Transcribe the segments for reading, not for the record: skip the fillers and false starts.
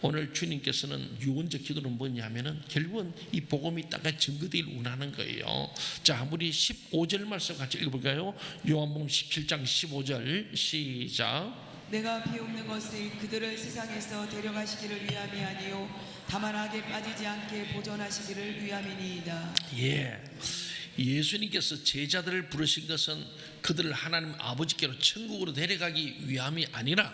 오늘 주님께서는 유언적 기도는 뭐냐면은 결국은 이 복음이 땅에 증거되길 원하는 거예요. 자, 우리 15절 말씀 같이 읽어볼까요? 요한복음 17장 15절 시작. 내가 비옵는 것이 그들을 세상에서 데려가시기를 위함이 아니요 다만 악에 빠지지 않게 보존하시기를 위함이니이다. 예수님께서 제자들을 부르신 것은 그들을 하나님 아버지께로 천국으로 데려가기 위함이 아니라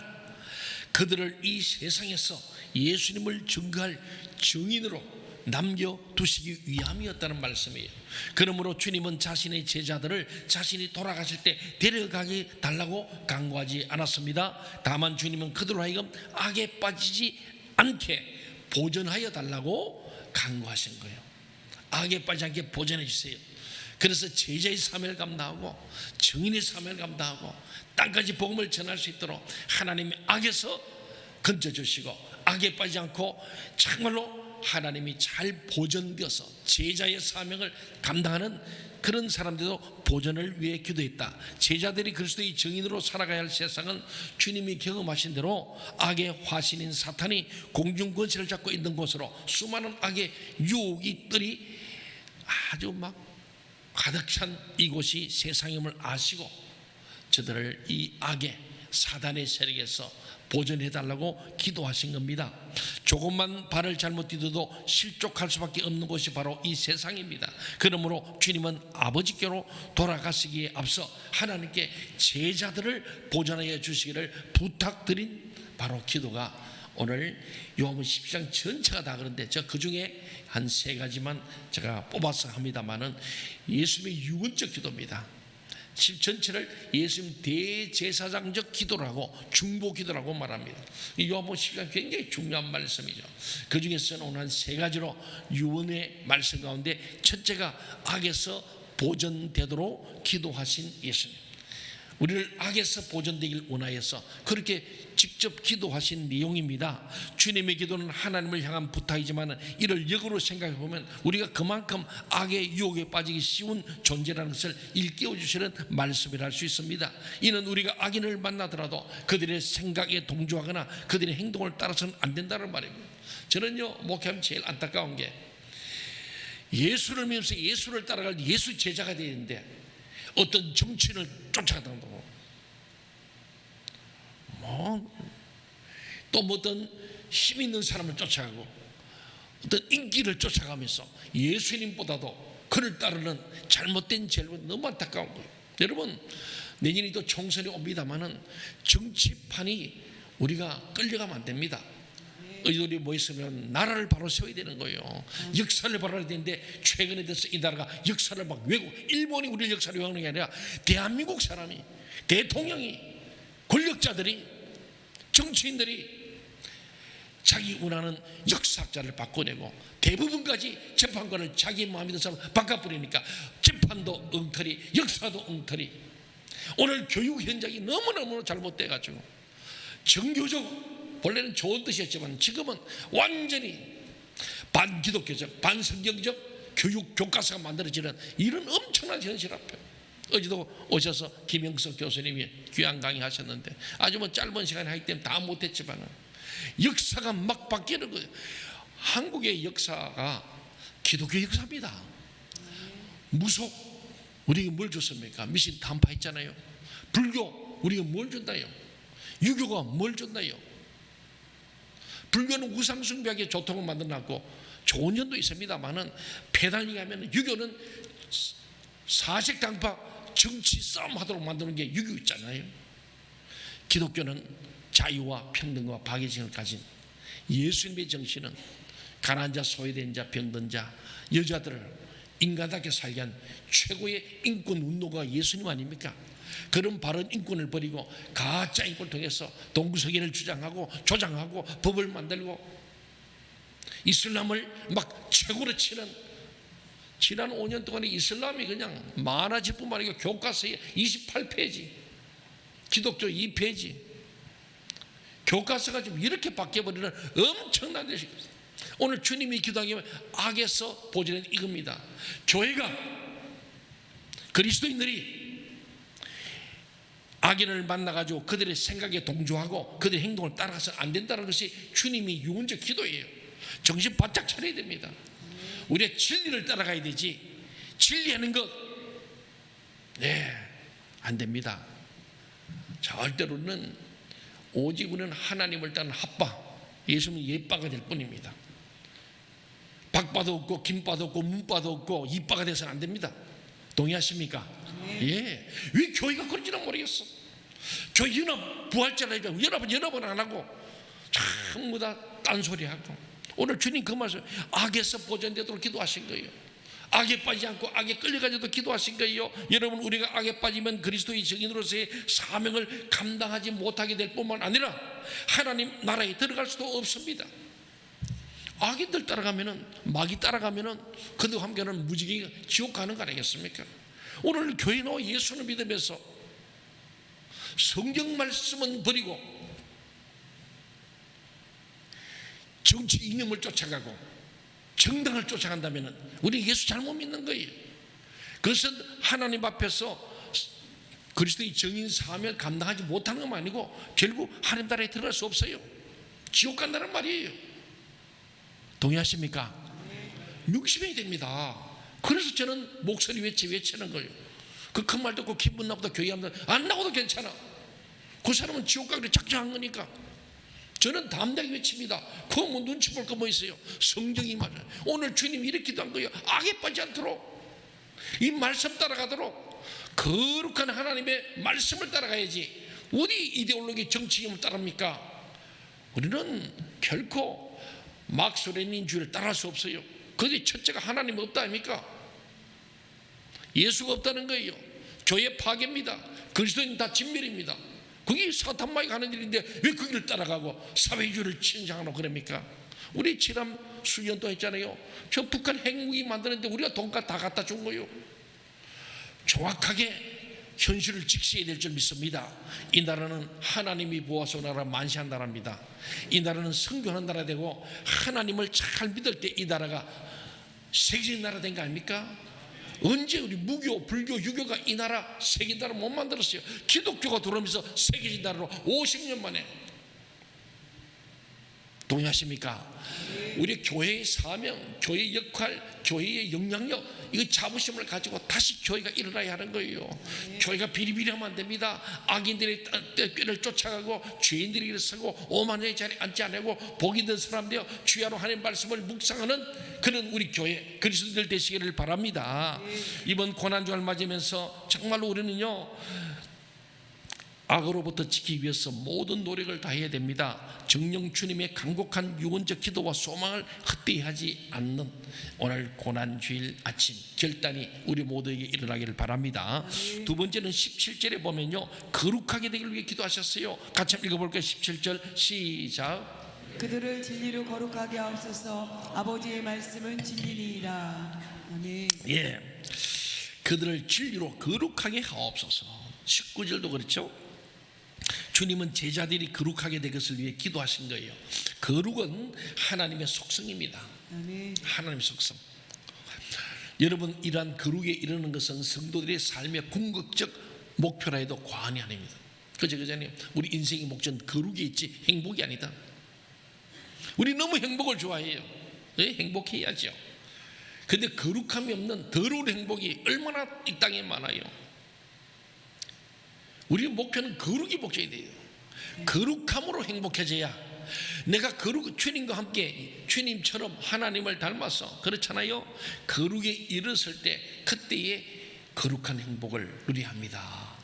그들을 이 세상에서 예수님을 증거할 증인으로 남겨두시기 위함이었다는 말씀이에요. 그러므로 주님은 자신의 제자들을 자신이 돌아가실 때 데려가게 달라고 강구하지 않았습니다. 다만 주님은 그들로 하여금 악에 빠지지 않게 보존하여 달라고 강구하신 거예요. 악에 빠지지 않게 보존해 주세요. 그래서 제자의 사명을 감당하고 증인의 사명을 감당하고 땅까지 복음을 전할 수 있도록 하나님이 악에서 건져주시고 악에 빠지지 않고 정말로 하나님이 잘 보존되어서 제자의 사명을 감당하는 그런 사람들도 보존을 위해 기도했다. 제자들이 그리스도의 증인으로 살아가야 할 세상은 주님이 경험하신 대로 악의 화신인 사탄이 공중권세를 잡고 있는 곳으로 수많은 악의 유혹이들이 아주 막 가득 찬 이곳이 세상임을 아시고 저들을 이 악의 사단의 세력에서 보존해달라고 기도하신 겁니다. 조금만 발을 잘못 디뎌도 실족할 수밖에 없는 곳이 바로 이 세상입니다. 그러므로 주님은 아버지께로 돌아가시기에 앞서 하나님께 제자들을 보존하여 주시기를 부탁드린 바로 기도가 오늘 요한복음 10장 전체가 다 그런데 저 그중에 한 세 가지만 제가 뽑아서 합니다만은 예수님의 유언적 기도입니다. 전체를 예수님 대제사장적 기도라고 중보 기도라고 말합니다. 이 요한복음 10장 굉장히 중요한 말씀이죠. 그 중에서는 오늘 한 세 가지로 유언의 말씀 가운데 첫째가 악에서 보존되도록 기도하신 예수님. 우리를 악에서 보존되길 원하여서 그렇게 직접 기도하신 내용입니다. 주님의 기도는 하나님을 향한 부탁이지만 이를 역으로 생각해 보면 우리가 그만큼 악의 유혹에 빠지기 쉬운 존재라는 것을 일깨워 주시는 말씀이라 할 수 있습니다. 이는 우리가 악인을 만나더라도 그들의 생각에 동조하거나 그들의 행동을 따라서는 안 된다는 말입니다. 저는요 목회하면 제일 안타까운 게 예수를 믿으면서 예수를 따라갈 예수 제자가 되는데 어떤 정치인을 쫓아간다고 또 어떤 힘 있는 사람을 쫓아가고 어떤 인기를 쫓아가면서 예수님보다도 그를 따르는 잘못된 죄는 너무 안타까운 거예요. 여러분 내년이 또 총선이 옵니다마는 정치판이 우리가 끌려가면 안 됩니다. 의들이 모였으면 나라를 바로 세워야 되는 거예요. 역사를 바라야 되는데 최근에 돼서 이 나라가 역사를 막 외고 일본이 우리 역사를 외우는 게 아니라 대한민국 사람이 대통령이 권력자들이 정치인들이 자기 원하는 역사학자를 바꿔내고 대부분까지 재판관을 자기 마음에 드는 사람 바꿔버리니까 재판도 엉터리 역사도 엉터리. 오늘 교육 현장이 너무너무 잘못돼가지고 정교적 원래는 좋은 뜻이었지만 지금은 완전히 반기독교적 반성경적 교육 교과서가 만들어지는 이런 엄청난 현실 앞에 어제도 오셔서 김영석 교수님이 귀한 강의하셨는데 아주 짧은 시간에 하기 때문에 다 못했지만 역사가 막 바뀌는 거예요. 한국의 역사가 기독교 역사입니다. 무속 우리에게 뭘 줬습니까? 미신 단파했잖아요. 불교 우리가 뭘 줬나요? 유교가 뭘 줬나요? 불교는 우상숭배하게 조통을 만들어놨고 좋은 점도 있습니다만은 폐단이 가면 유교는 사색당파 정치 싸움하도록 만드는 게 유교 있잖아요. 기독교는 자유와 평등과 박애신을 가진 예수님의 정신은 가난한 자, 소외된 자, 병든 자, 여자들을 인간답게 살게 한 최고의 인권 운동가 예수님 아닙니까? 그런 바른 인권을 버리고 가짜 인권을 통해서 동구서기를 주장하고 조장하고 법을 만들고 이슬람을 막 최고로 치는 지난 5년 동안에 이슬람이 그냥 많아질 뿐만 아니라 교과서에 28페이지 기독교 2페이지 교과서가 좀 이렇게 바뀌어버리는 엄청난 것이 오늘 주님이 기도하기에 악에서 보존한 이겁니다. 교회가 그리스도인들이 악인을 만나가지고 그들의 생각에 동조하고 그들의 행동을 따라가서 안 된다는 것이 주님이 유언적 기도예요. 정신 바짝 차려야 됩니다. 우리가 진리를 따라가야 되지, 진리하는 것, 안 됩니다. 절대로는 오직 우리는 하나님을 따르는 핫바, 예수는 옛바가 될 뿐입니다. 박바도 없고 김바도 없고 문바도 없고 이바가 돼서는 안 됩니다. 동의하십니까? 예. 왜 교회가 그런지는 모르겠어. 교회 연합 부활절이라고 연합은 안 하고 전부 다 딴소리하고. 오늘 주님 그 말씀, 악에서 보존되도록 기도하신 거예요. 악에 빠지지 않고 악에 끌려가지도 기도하신 거예요. 여러분, 우리가 악에 빠지면 그리스도의 증인으로서의 사명을 감당하지 못하게 될 뿐만 아니라 하나님 나라에 들어갈 수도 없습니다. 악인들 따라가면은, 마귀 따라가면은 그들과 함께하는 무지개 지옥 가는 거 아니겠습니까? 오늘 교회 나와 예수를 믿으면서 성경 말씀은 버리고 정치 이념을 쫓아가고 정당을 쫓아간다면 우리 예수 잘못 믿는 거예요. 그것은 하나님 앞에서 그리스도의 정인 사명을 감당하지 못하는 것만 아니고 결국 하나님 나라에 들어갈 수 없어요. 지옥 간다는 말이에요. 동의하십니까? 육심이 됩니다. 그래서 저는 목소리 외치는 거예요. 그 큰 말 듣고 기분 나보다 교회 하면 안 나와도 괜찮아. 그 사람은 지옥 가기로 작정한 거니까. 저는 담대하게 외칩니다. 그거 뭐 눈치 볼 거 뭐 있어요? 성경이 말해요. 오늘 주님이 이렇게 기도한 거예요. 악에 빠지지 않도록, 이 말씀 따라가도록 거룩한 하나님의 말씀을 따라가야지. 어디 이데올로기 정치임을 따릅니까? 우리는 결코 막소레닌주의를 따라할 수 없어요. 그게 첫째가 하나님 없다 아닙니까? 예수가 없다는 거예요. 교회 파괴입니다. 그리스도인 다 진멸입니다. 그게 사탄마귀가 하는 일인데 왜 그 길을 따라가고 사회주의를 신장하고 그럽니까? 우리 지난 수년 동안 했잖아요. 저 북한 핵무기 만드는데 우리가 돈값 다 갖다 준 거예요. 정확하게 현실을 직시해야 될 줄 믿습니다. 이 나라는 하나님이 보아서 나라 만시한 나라입니다. 이 나라는 성교하는 나라 되고 하나님을 잘 믿을 때 이 나라가 세계적인 나라 된 거 아닙니까? 언제 우리 무교, 불교, 유교가 이 나라 세계 나라 못 만들었어요. 기독교가 들어오면서 세계적인 나라로 50년 만에. 동의하십니까? 우리 교회의 사명, 교회의 역할, 교회의 영향력, 이거 자부심을 가지고 다시 교회가 일어나야 하는 거예요. 교회가 비리비리하면 안 됩니다. 악인들의 꾀를 쫓아가고 죄인들이 일어서고 오만의 자리에 앉지 않고 복이 든 사람 되어 주야로 하나님의 말씀을 묵상하는 그런 우리 교회 그리스도인들 되시기를 바랍니다. 이번 고난주를 맞으면서 정말로 우리는요, 악으로부터 지키기 위해서 모든 노력을 다해야 됩니다. 정령 주님의 간곡한 유언적 기도와 소망을 헛되이 하지 않는 오늘 고난주일 아침 결단이 우리 모두에게 일어나기를 바랍니다. 두 번째는 17절에 보면요, 거룩하게 되기를 위해 기도하셨어요. 같이 한번 읽어볼까요? 17절 시작. 그들을 진리로 거룩하게 하옵소서. 아버지의 말씀은 진리니이다. 아멘. 예, 그들을 진리로 거룩하게 하옵소서. 19절도 그렇죠. 주님은 제자들이 거룩하게 될 것을 위해 기도하신 거예요. 거룩은 하나님의 속성입니다. 아멘. 하나님의 속성. 여러분, 이러한 거룩에 이르는 것은 성도들의 삶의 궁극적 목표라 해도 과언이 아닙니다. 그잖아요. 우리 인생의 목적은 거룩이 있지 행복이 아니다. 우리 너무 행복을 좋아해요. 네? 행복해야죠. 근데 거룩함이 없는 더러운 행복이 얼마나 이 땅에 많아요. 우리의 목표는 거룩이 목적이 돼요. 거룩함으로 행복해져야, 내가 주님과 함께 주님처럼 하나님을 닮아서 그렇잖아요. 거룩에 이르렀을 때 그때의 거룩한 행복을 누려야 합니다.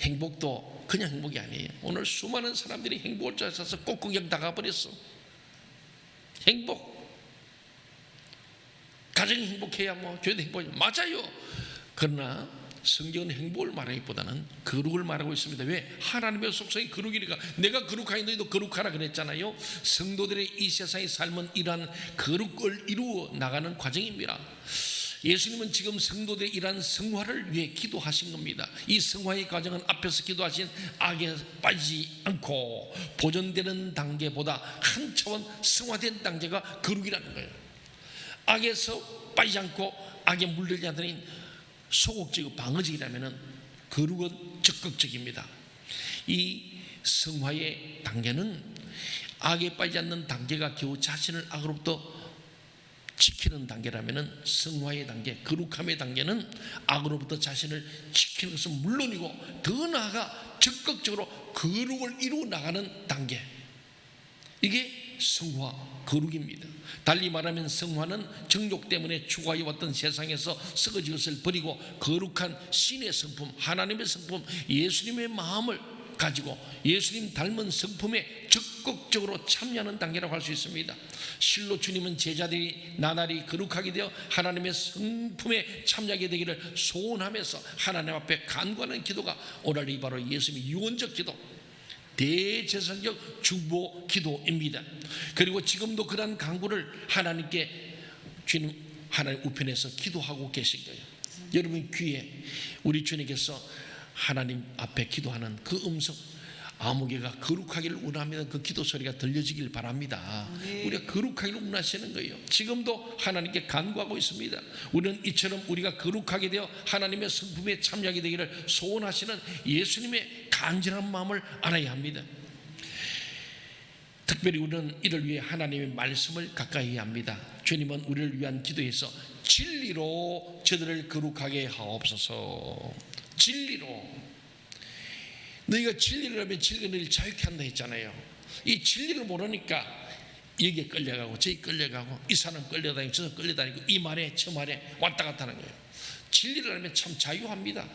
행복도 그냥 행복이 아니에요. 오늘 수많은 사람들이 행복을 찾아서 꽃구경 나가버렸어. 행복, 가정이 행복해야 뭐 교회도 행복해요. 맞아요. 그러나 성경은 행복을 말하기보다는 거룩을 말하고 있습니다. 왜? 하나님의 속성이 거룩이니까. 내가 거룩하니 너희도 거룩하라 그랬잖아요. 성도들의 이 세상의 삶은 이러한 거룩을 이루어 나가는 과정입니다. 예수님은 지금 성도들의 이러한 성화를 위해 기도하신 겁니다. 이 성화의 과정은 앞에서 기도하신 악에 빠지지 않고 보존되는 단계보다 한 차원 성화된 단계가 거룩이라는 거예요. 악에서 빠지지 않고 악에 물들지 않더니 소극적이고 방어적이라면 거룩은 적극적입니다. 이 성화의 단계는 악에 빠지지 않는 단계가 겨우 자신을 악으로부터 지키는 단계라면 성화의 단계, 거룩함의 단계는 악으로부터 자신을 지키는 것은 물론이고 더 나아가 적극적으로 거룩을 이루어 나가는 단계, 이게 성화, 거룩입니다. 달리 말하면 성화는 정욕 때문에 추구해 왔던 세상에서 썩어진 것을 버리고 거룩한 신의 성품, 하나님의 성품, 예수님의 마음을 가지고 예수님 닮은 성품에 적극적으로 참여하는 단계라고 할 수 있습니다. 실로 주님은 제자들이 나날이 거룩하게 되어 하나님의 성품에 참여하게 되기를 소원하면서 하나님 앞에 간구하는 기도가 오늘 이 바로 예수님의 유언적 기도, 대제사장적 중보 기도입니다. 그리고 지금도 그러한 간구를 하나님께 주님 하나님 우편에서 기도하고 계신 거예요. 여러분 귀에 우리 주님께서 하나님 앞에 기도하는 그 음성, 아무개가 거룩하기를 원하면 그 기도 소리가 들려지길 바랍니다. 우리가 거룩하기를 원하시는 거예요. 지금도 하나님께 간구하고 있습니다. 우리는 이처럼 우리가 거룩하게 되어 하나님의 성품에 참여하게 되기를 소원하시는 예수님의 간절한 마음을 알아야 합니다. 특별히 우리는 이를 위해 하나님의 말씀을 가까이 해야 합니다. 주님은 우리를 위한 기도에서 진리로 저들을 거룩하게 하옵소서. 진리로. 너희가 진리를 하면 진리가 너희를 자유케 한다 했잖아요. 이 진리를 모르니까 여기에 끌려가고 저기 끌려가고 이 사람 끌려다니고 저 사람 끌려다니고 이 말에 저 말에 왔다 갔다 하는 거예요. 진리를 알면 참 자유합니다.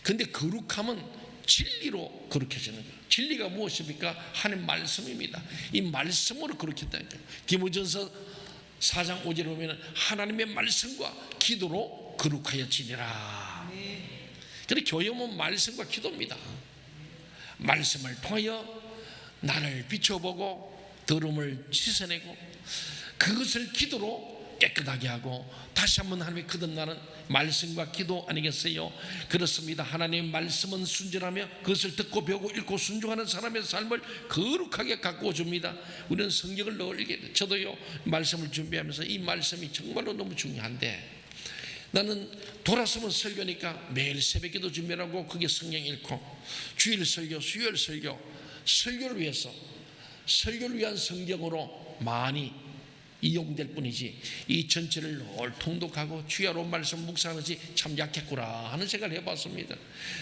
근데 거룩함은 진리로 거룩해지는 거예요. 진리가 무엇입니까? 하나님 말씀입니다. 이 말씀으로 거룩했다는 거예요. 디모전서 4장 5절에 보면 하나님의 말씀과 기도로 거룩하여지니라. 그런데 교회는 말씀과 기도입니다. 말씀을 통하여 나를 비춰보고 더러움을 씻어내고 그것을 기도로 깨끗하게 하고 다시 한번 하나님의 거듭나는 말씀과 기도 아니겠어요? 그렇습니다. 하나님의 말씀은 순전하며 그것을 듣고 배우고 읽고 순종하는 사람의 삶을 거룩하게 가꾸어 줍니다. 우리는 성경을 늘 읽게 돼요. 저도요 말씀을 준비하면서 이 말씀이 정말로 너무 중요한데 나는 돌아서면 설교니까 매일 새벽기도 준비하고 그게 성경 읽고 주일 설교, 수요일 설교, 설교를 위해서 설교를 위한 성경으로 많이 이용될 뿐이지 이 전체를 늘 통독하고 주야로 말씀 묵상하는 것이 참 약했구나 하는 생각을 해봤습니다.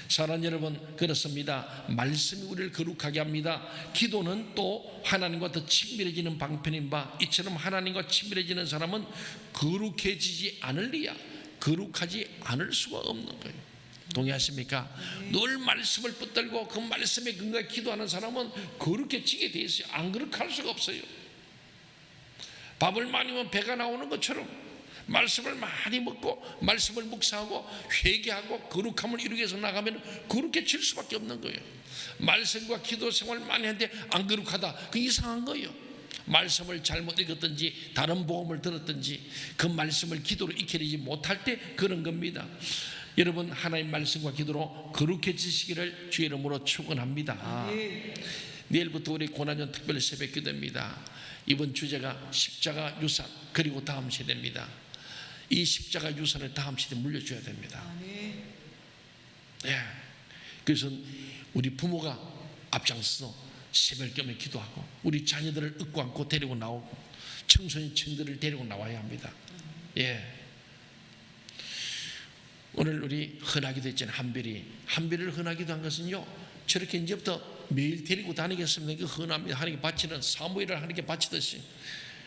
사랑하는 여러분, 그렇습니다. 말씀이 우리를 거룩하게 합니다. 기도는 또 하나님과 더 친밀해지는 방편인 바 이처럼 하나님과 친밀해지는 사람은 거룩해지지 않을리야 거룩하지 않을 수가 없는 거예요. 동의하십니까? 늘 말씀을 붙들고 그 말씀에 근거해 기도하는 사람은 거룩해지게 돼 있어요. 안 거룩할 수가 없어요. 밥을 많이 먹으면 배가 나오는 것처럼 말씀을 많이 먹고 말씀을 묵상하고 회개하고 거룩함을 이루기 위해서 나가면 거룩해질 수밖에 없는 거예요. 말씀과 기도 생활 많이 하는데 안 거룩하다, 그 이상한 거예요. 말씀을 잘못 읽었든지 다른 복음을 들었든지 그 말씀을 기도로 익혀내지 못할 때 그런 겁니다. 여러분, 하나님 말씀과 기도로 거룩해지시기를 주의 이름으로 축원합니다. 내일부터 우리 고난전 특별 새벽 기도입니다. 이번 주제가 십자가 유산 그리고 다음 세대입니다. 이 십자가 유산을 다음 세대에 물려줘야 됩니다. 예. 그래서 우리 부모가 앞장서서 새벽경에 기도하고 우리 자녀들을 업고 안고 데리고 나오고 청소년 친구들을 데리고 나와야 합니다. 예. 오늘 우리 헌하기도 했잖아요. 한별이를 헌하기도 한 것은요 저렇게 이제부터 매일 데리고 다니겠습니다. 그 헌합니다. 하나님께 바치는 사무엘을 하나님께 바치듯이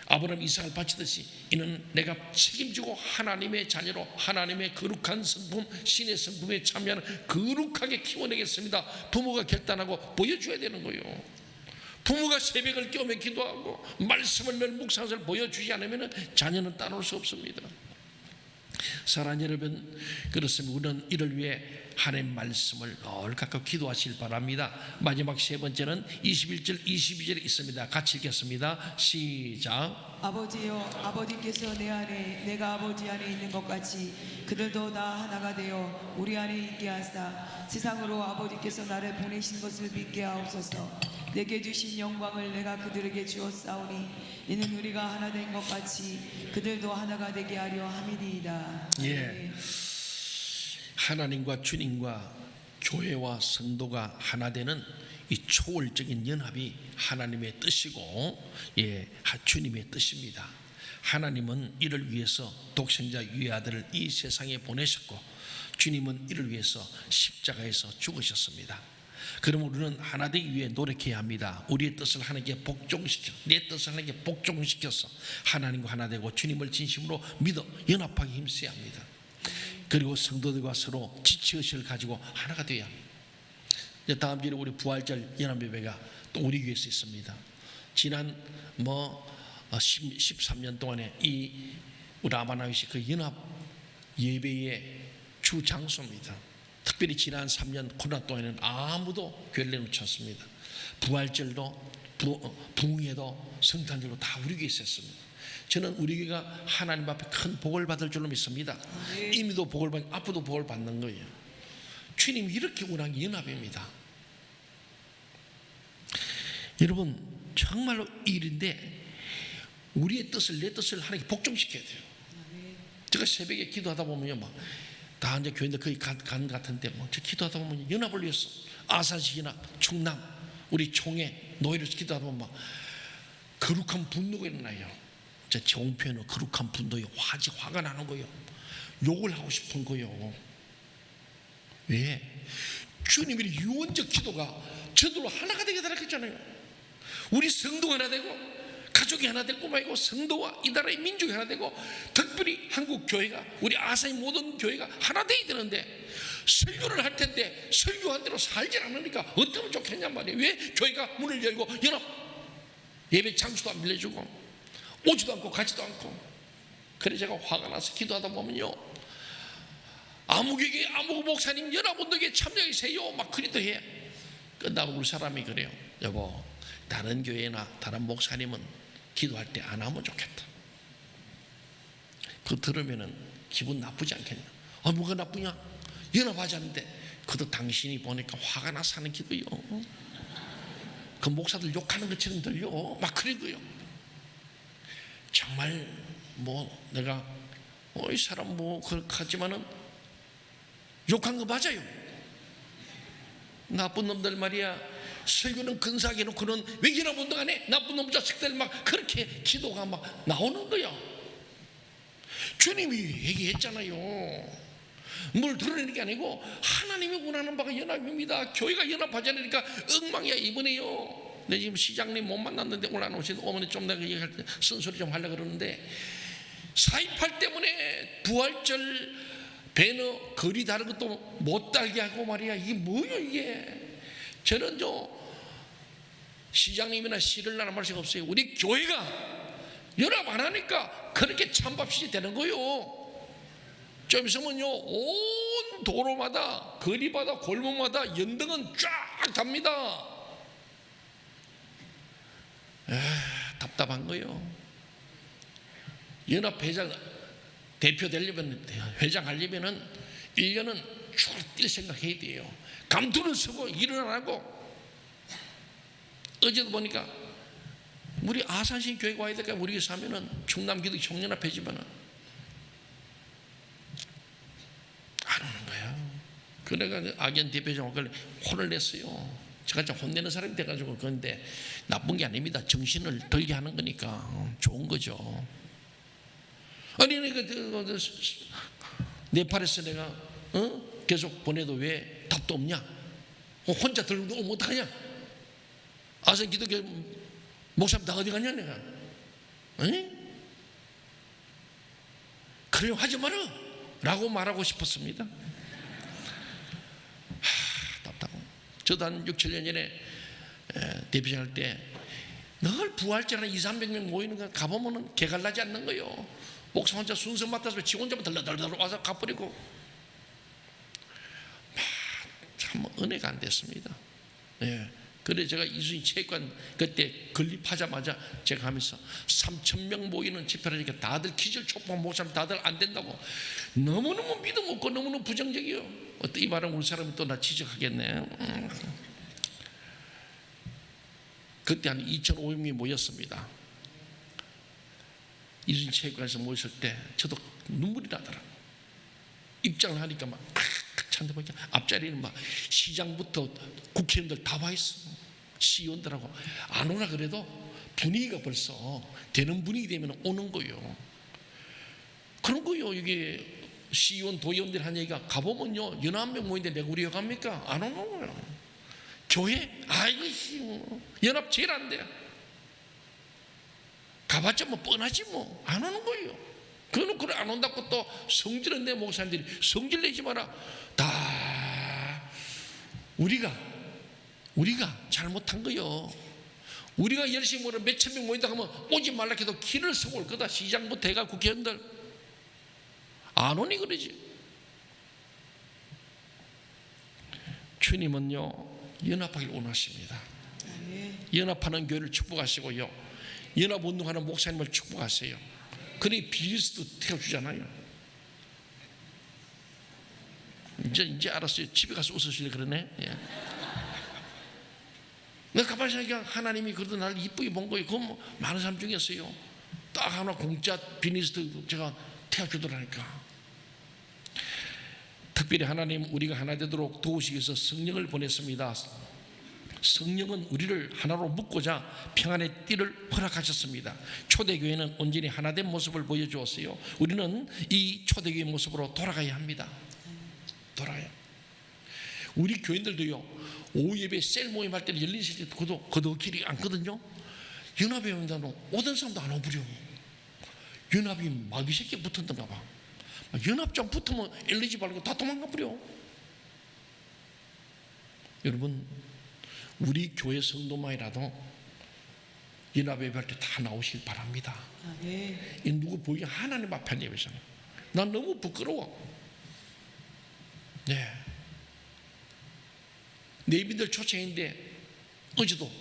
아브라함 이삭을 바치듯이 이는 내가 책임지고 하나님의 자녀로 하나님의 거룩한 성품 신의 성품에 참여하는 거룩하게 키워내겠습니다. 부모가 결단하고 보여줘야 되는 거예요. 부모가 새벽을 깨우며 기도하고 말씀을 늘 묵상을 보여주지 않으면 자녀는 따라올 수 없습니다. 사랑하는 여러분, 그렇습니다. 우리는 이를 위해 하나님의 말씀을 늘 갖고 기도하시길 바랍니다. 마지막 세 번째는 21절 22절에 있습니다. 같이 읽겠습니다. 시작. 아버지여, 아버지께서 내 안에 내가 아버지 안에 있는 것 같이 그들도 다 하나가 되어 우리 안에 있게 하사 세상으로 아버지께서 나를 보내신 것을 믿게 하옵소서. 내게 주신 영광을 내가 그들에게 주었사오니 이는 우리가 하나 된 것 같이 그들도 하나가 되게 하려 함이니이다. 예. 하나님과 주님과 교회와 성도가 하나 되는 이 초월적인 연합이 하나님의 뜻이고, 주님의 뜻입니다. 하나님은 이를 위해서 독생자 유의 아들을 이 세상에 보내셨고, 주님은 이를 위해서 십자가에서 죽으셨습니다. 그럼 우리는 하나 되기 위해 노력해야 합니다. 우리의 뜻을 하나님께 복종시켜, 내 뜻을 하나님께 복종시켜서 하나님과 하나 되고 주님을 진심으로 믿어 연합하기 힘써야 합니다. 그리고 성도들과 서로 지체의식을 가지고 하나가 되어야 합니다. 이제 다음 주에 우리 부활절 연합예배가 또 우리 교회에서 있습니다. 지난 13년 동안에 이 우리 아바나윗이 그 연합 예배의 주 장소입니다. 특별히 지난 3년 코로나 동안에는 아무도 교회를 내놓쳤습니다. 부활절도 부흥회도 성탄절도 다 우리 교회에 있었습니다. 저는 우리 교회가 하나님 앞에 큰 복을 받을 줄로 믿습니다. 이미도 복을 받고 앞으로도 복을 받는 거예요. 주님이 이렇게 원한 게 연합입니다. 여러분, 정말로 이 일인데 우리의 뜻을, 내 뜻을 하나님께 복종시켜야 돼요. 제가 새벽에 기도하다 보면요, 다 이제 교회인들 거의 간 같은데, 저 기도하다 보면 연합을 위해서 아산시기나 충남, 우리 총회, 노예를 기도하다 보면 거룩한 분노가 일어나요. 제 정표현은 거룩한 분노에 화가 나는 거예요. 욕을 하고 싶은 거예요. 왜? 주님이 유언적 기도가 저들로 하나가 되게 달았잖아요. 우리 성도가 하나 되고 가족이 하나 될 뿐만 아니고 성도와 이 나라의 민족이 하나 되고, 특별히 한국 교회가, 우리 아사히 모든 교회가 하나 되어야 되는데, 설교를 할 텐데 설교한 대로 살질 않으니까 어떻게 좋겠냔 말이에요. 왜? 교회가 문을 열고 연합 예배 장소도 안 빌려주고 오지도 않고 가지도 않고. 그래서 제가 화가 나서 기도하다 보면요, 아무개개 아무 목사님 연합운동에 참여하세요 막 그리도해. 끝나고 우리 사람이 그래요. 여보, 다른 교회나 다른 목사님은 기도할 때 안 하면 좋겠다. 그거 들으면은 기분 나쁘지 않겠냐? 뭐가 나쁘냐? 연합하자는데. 그것도 당신이 보니까 화가 나서 하는 기도요. 그 목사들 욕하는 것처럼 들려. 막 그러고요. 정말 내가 이 사람 그렇게 하지만은 욕한 거 맞아요. 나쁜 놈들 말이야. 설교는 근사하게 놓고는 왜 연합운동 안 해? 나쁜 놈 자식들 막 그렇게 기도가 막 나오는 거야. 주님이 얘기했잖아요. 뭘 드러내는 게 아니고 하나님이 원하는 바가 연합입니다. 교회가 연합하지 않으니까 엉망이야. 이번에요, 내 지금 시장님 못 만났는데 오늘 안 오신 어머니 좀 내가 얘기할 때 쓴소리 좀 하려고 그러는데, 4.28 때문에 부활절 배너 거리 다른 것도 못 달게 하고 말이야. 이게 뭐예요 이게? 저는 시장님이나 시를 나는 말씀 없어요. 우리 교회가 연합 안 하니까 그렇게 찬밥시이 되는 거요. 좀 있으면요, 온 도로마다, 거리마다, 골목마다 연등은 쫙 답니다. 답답한 거요. 연합 회장 대표 되려면, 회장 하려면은 1년은 쭉 뛸 생각해야 돼요. 감투는 쓰고 일은 안 하고. 어제도 보니까 우리 아산시 교회가 와야 될까? 우리 교회에서 하면은 충남기도 총연합회지만은 안 오는 거야. 그 내가 악연 대표장을 혼을 냈어요. 제가 좀 혼내는 사람이 돼가지고. 그런데 나쁜 게 아닙니다. 정신을 들게 하는 거니까 좋은 거죠. 아니 네팔에서 내가 계속 보내도 왜 답도 없냐? 혼자 들고 오면 어떡하냐? 아산 기독교 목사님 다 어디 갔냐 내가? 그래요, 하지 마라 라고 말하고 싶었습니다. 답답하고. 저도 한 6, 7년 전에 대표장 할 때 늘 부활절에 200~300명 모이는 거 가보면은 개갈나지 않는 거예요. 목사 혼자 순서 맡아서 지 혼자만 덜덜덜 와서 가버리고. 참 은혜가 안 됐습니다. 그래 제가 이순신 체육관 그때 건립하자마자 제가 하면서 3,000명 모이는 집회라니까 다들 기절초풍 목사님 다들 안 된다고 너무너무 믿음 없고 너무너무 부정적이요. 이 말은 우리 사람이 또 나 지적하겠네. 그때 한 2,500명이 모였습니다. 이순신 체육관에서 모였을 때 저도 눈물이 나더라고요. 입장을 하니까 막 상대 보니까 앞자리는 막 시장부터 국회의원들 다 와 있어. 시의원들하고 안 오라 그래도 분위기가 벌써 되는 분위기 되면 오는 거예요. 그런 거요. 이게 시의원 도의원들 한 얘기가 가보면요 11명 모인데 내가 우리 갑니까? 안 오는 거예요. 교회? 아이고 연합 제일 안 돼. 가봤자 뭐 뻔하지 뭐. 안 오는 거예요. 그놓고 안 온다고 또 성질은 내 목사님들이 성질 내지 마라. 다 우리가 잘못한 거요. 우리가 열심히 모여 몇천 명 모인다 하면 오지 말라 해도 길을 서고 올 거다. 시장부터 해가 국회의원들 안 오니 그러지. 주님은요 연합하기를 원하십니다. 연합하는 교회를 축복하시고요 연합운동하는 목사님을 축복하세요. 그래 비리스도 태워주잖아요. 이제 알았어요. 집에 가서 웃으시려 그러네. 예. 내가 가만히 생각해 하나님이 그래도 날 이쁘게 본 거예요. 그건 뭐 많은 사람 중이었어요. 딱 하나 공짜 비니스트 제가 태워주더라니까. 특별히 하나님 우리가 하나 되도록 도우시기 위해서 성령을 보냈습니다. 성령은 우리를 하나로 묶고자 평안의 띠를 허락하셨습니다. 초대교회는 온전히 하나된 모습을 보여주었어요. 우리는 이 초대교회 모습으로 돌아가야 합니다. 돌아가요. 우리 교인들도요 오후 예배 셀 모임 할 때는 열린 시대 그도 길이 않거든요. 연합에 오던 사람도 안 오부려. 연합이 마귀 새끼 붙었던가 봐. 연합장 붙으면 엘리지 말고 다 도망가 버려. 여러분 우리 교회 성도만이라도 연합 예배할 때 다 나오시길 바랍니다. 이 누구 보기 하나님 앞에 예배잖아. 난 너무 부끄러워. 네. 내빈들 초청인데 어제도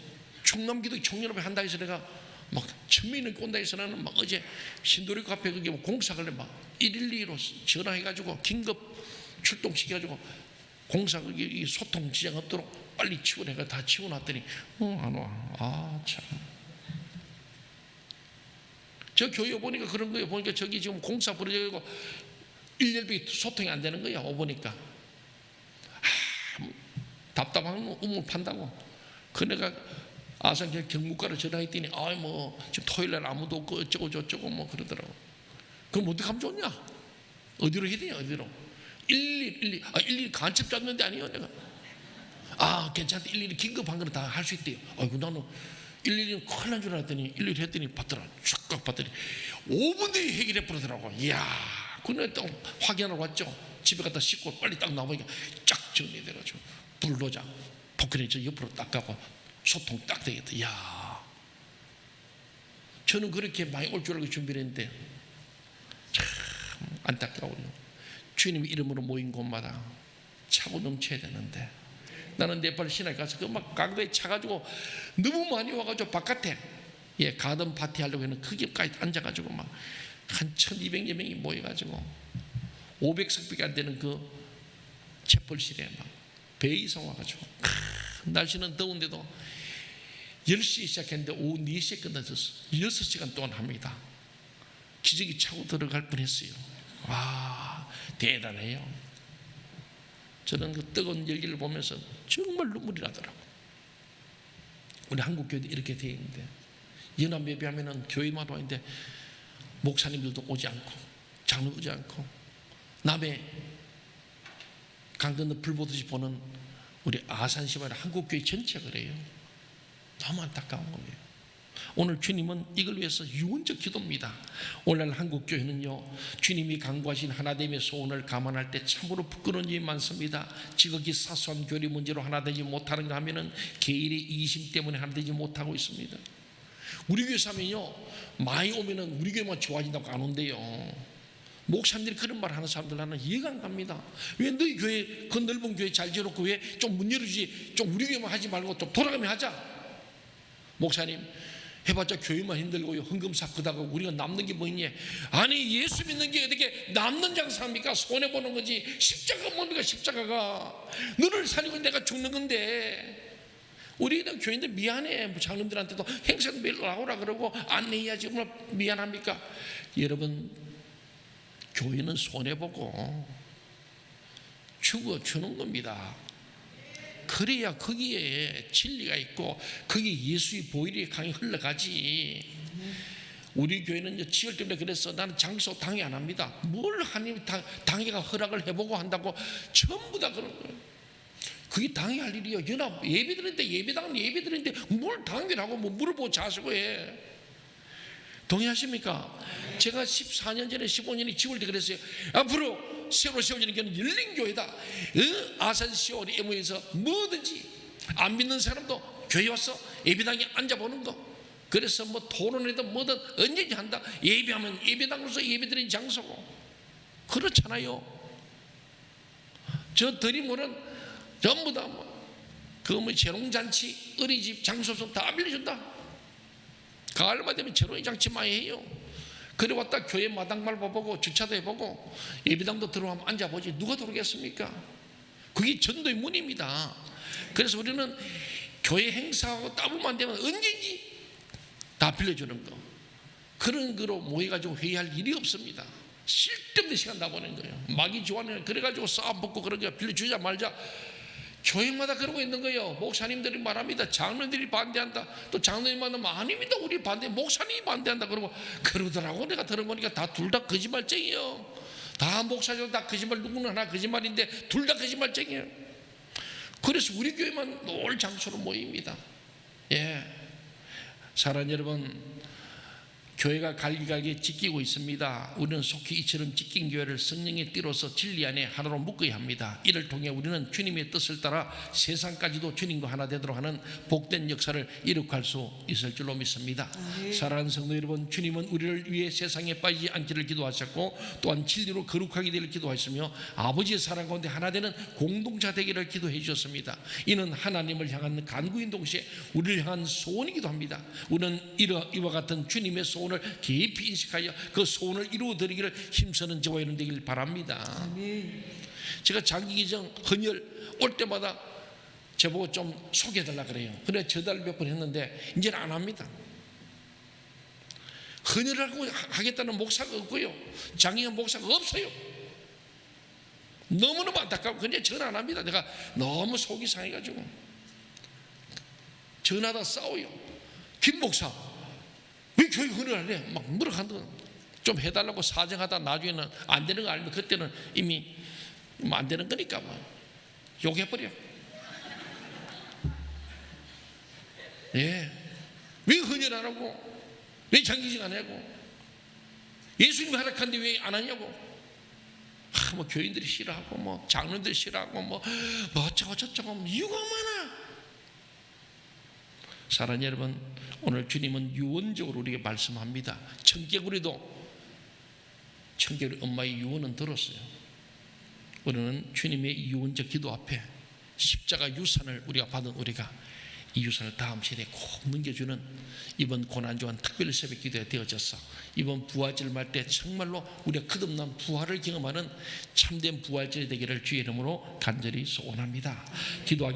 충남기도 청년협회 한다 해서 내가 막 천민을 꼰다 해서 나는 막 어제 신도리 카페 거기 공사를 막 112로 전화해가지고 긴급 출동시켜가지고 공사 거기 소통 지장 없도록 빨리 치워내가 다 치워놨더니 안 와. 아 참. 저 교회 보니까 그런 거예요. 보니까 저기 지금 공사 벌어져가지고 1년밖에 소통이 안 되는 거야. 오보니까 답답한 우물 판다고. 그 내가 아산 경무과를 전화했더니 뭐 지금 토요일날 아무도 없고 어쩌고 저쩌고 뭐 그러더라고. 그럼 어떻게 하면 좋냐? 어디로 해야 되냐? 어디로? 112 간첩 잡는데 아니요 내가. 괜찮다. 112 긴급한 거는 다 할 수 있대요. 아이고 나는 112는 큰일 난 줄 알았더니 112 했더니 받더라. 쫙 받더니 5분 뒤에 해결해 버리더라고. 이야, 그날 또 확인하러 왔죠. 집에 갔다 씻고 빨리 딱 나오니까 쫙 정리돼가지고 불도장 포크레인 저 옆으로 딱 가고 소통 딱 되겠다. 이야, 저는 그렇게 많이 올 줄 알고 준비를 했는데 참 안타까워요. 주님 이름으로 모인 곳마다 차고 넘쳐야 되는데 나는 네팔 시내에 가서 그 막 강도에 차가지고 너무 많이 와가지고 바깥에 가든 파티 하려고 했는 크게까지 앉아가지고 막 한 1200여 명이 모여가지고 500석밖에 안 되는 그 채플실에 막 배 이상 와가지고 날씨는 더운데도 10시에 시작했는데 오후 4시에 끝나졌어. 6시간 동안 합니다. 기저귀 차고 들어갈 뻔했어요. 와, 대단해요. 저는 그 뜨거운 열기를 보면서 정말 눈물이 나더라고. 우리 한국 교회도 이렇게 되어 있는데 연합 예배하면은 교회만 와 있는데 목사님들도 오지 않고 장로 오지 않고 남의 강 건너 불 보듯이 보는 우리 아산시마라 한국교회 전체가 그래요. 너무 안타까운 거예요. 오늘 주님은 이걸 위해서 유언적 기도입니다. 오늘날 한국교회는요 주님이 강구하신 하나됨의 소원을 감안할 때 참으로 부끄러운 일이 많습니다. 지극히 사소한 교리 문제로 하나 되지 못하는 거 하면은 개인의 이심 때문에 하나 되지 못하고 있습니다. 우리 교회 사면요 많이 오면은 우리 교회만 좋아진다고 안 온대요. 목사님들이 그런 말 하는 사람들 나는 이해가 안 갑니다. 왜 너희 교회 그 넓은 교회 잘 지어놓고 왜 좀 문 열어주지 좀 우리 교회만 하지 말고 좀 돌아가며 하자. 목사님 해봤자 교회만 힘들고요 헌금사 크다고 우리가 남는 게 뭐 있냐. 아니 예수 믿는 게 어떻게 남는 장사입니까? 손해보는 거지. 십자가가 뭡니까? 십자가가 너를 살리고 내가 죽는 건데. 우리는 교인들 미안해. 장로님들한테도 행사도 매일 나오라 그러고 안내해야지. 얼마나 미안합니까? 여러분 교회는 손해보고 죽어주는 겁니다. 그래야 거기에 진리가 있고 거기에 예수의 보혈이 강히 흘러가지. 우리 교회는 지을 때문에 그래서 나는 장소 당회 안 합니다. 뭘 하나님 당회가 허락을 해보고 한다고 전부 다 그런 거예요. 그게 당회할 일이요. 연합 예배드리는데 예배당은 예배드리는데 뭘 당회를 하고 뭐 물어보고 자수고 해. 동의하십니까? 제가 14년 전에 15년이 지울 때 그랬어요. 앞으로 새로 세워지는 교회는 열린 교회다. 아산 시오리 에모에서 뭐든지 안 믿는 사람도 교회 와서 예배당에 앉아보는 거. 그래서 뭐 토론회든 뭐든 언제든지 한다. 예배하면 예배당으로서 예배드리는 장소고. 그렇잖아요. 저 드림으로는 전부 다 뭐 재롱잔치 어린이집 장소 다 빌려준다. 가을만 되면 재롱잔치 많이 해요. 그래 왔다 교회 마당 밟아보고 주차도 해보고 예배당도 들어가면 앉아보지. 누가 들어오겠습니까? 그게 전도의 문입니다. 그래서 우리는 교회 행사하고 따블만 되면 언제든지 다 빌려주는 거. 그런 거로 모여가지고 회의할 일이 없습니다. 쓸데없는 시간 다 보낸 거예요. 마귀 좋아하는 그래가지고 싸움 붙고 그런 거 빌려주자 말자. 교회마다 그러고 있는 거예요. 목사님들이 말합니다. 장로들이 반대한다. 또 장로님마다 아닙니다. 우리 반대, 목사님이 반대한다. 그러고 그러더라고. 내가 들어보니까 다 둘 다 거짓말쟁이에요. 다 목사들 다 거짓말, 누구는 하나 거짓말인데 둘 다 거짓말쟁이에요. 그래서 우리 교회만 놀 장소로 모입니다. 예, 사랑하는 여러분, 교회가 갈기갈기 찢기고 있습니다. 우리는 속히 이처럼 찢긴 교회를 성령의 띠로서 진리 안에 하나로 묶어야 합니다. 이를 통해 우리는 주님의 뜻을 따라 세상까지도 주님과 하나 되도록 하는 복된 역사를 이룩할 수 있을 줄로 믿습니다. 사랑하는 성도 여러분, 주님은 우리를 위해 세상에 빠지지 않기를 기도하셨고 또한 진리로 거룩하게 되기를 기도하셨으며 아버지의 사랑 가운데 하나 되는 공동체 되기를 기도해 주셨습니다. 이는 하나님을 향한 간구인 동시에 우리를 향한 소원이기도 합니다. 우리는 이와 같은 주님의 소원을 깊이 인식하여 그 소원을 이루어드리기를 힘쓰는 저와 여러분 되길 바랍니다. 제가 장기기정 헌혈 올 때마다 저보고 좀 소개해달라 그래요. 그래 저달 몇 번 했는데 이제는 안 합니다. 헌혈하고 하겠다는 목사가 없고요, 장기현 목사가 없어요. 너무너무 안타깝고 근데 전화 안 합니다. 내가 너무 속이 상해가지고 전화다 싸워요. 김 목사 왜 교회 헌혈을 해? 막 물어간다. 좀 해달라고 사정하다 나중에는 안 되는 거 알면 그때는 이미 안 되는 거니까 뭐 욕해버려. 예, 왜 헌혈 안 하고 왜 장기직 안 하고 예수님이 허락한데 왜 안 하냐고. 뭐 교인들이 싫어하고 뭐 장로들이 싫어하고 뭐 어쩌고 저쩌고 이유가 많아. 사랑하는 여러분, 오늘 주님은 유언적으로 우리에게 말씀합니다. 청개구리도 청개구리 엄마의 유언은 들었어요. 우리는 주님의 유언적 기도 앞에 십자가 유산을 우리가 받은 우리가 이 유산을 다음 세대에 꼭 넘겨주는 이번 고난주간 특별 새벽 기도에 되어졌어. 이번 부활절 말 때 정말로 우리가 거듭난 부활을 경험하는 참된 부활절이 되기를 주의 이름으로 간절히 소원합니다. 기도하기